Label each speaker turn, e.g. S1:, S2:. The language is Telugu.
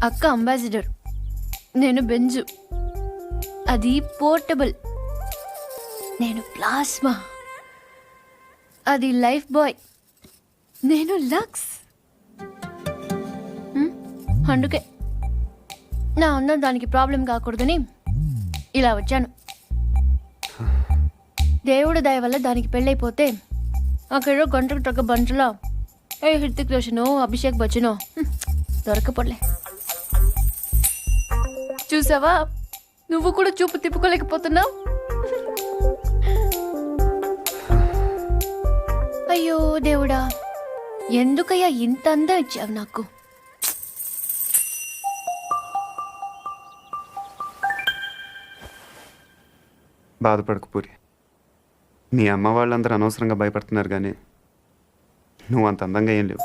S1: అక్క అంబాసిడర్, నేను బెంజు, అది పోర్టబుల్. నేను ప్లాస్మా, అది లైఫ్ బాయ్. నేను లక్స్. అందుకే నా అందం దానికి ప్రాబ్లం కాకూడదని ఇలా వచ్చాను. దేవుడి దయ వల్ల దానికి పెళ్ళైపోతే అక్కడ గంటకు తగ్గ బంటలో ఏ హృతిక్ రోషనో అభిషేక్ బచ్చనో దొరకపోలే. చూసావా, నువ్వు కూడా చూపు తిప్పుకోలేకపోతున్నావు. అయ్యో దేవుడా, ఎందుకయ్యా ఇంత అందం ఇచ్చావు నాకు?
S2: బాధపడకు పూరి. మీ అమ్మ వాళ్ళందరూ అనవసరంగా భయపడుతున్నారు, కానీ నువ్వు అంత అందంగా ఏం లేవు.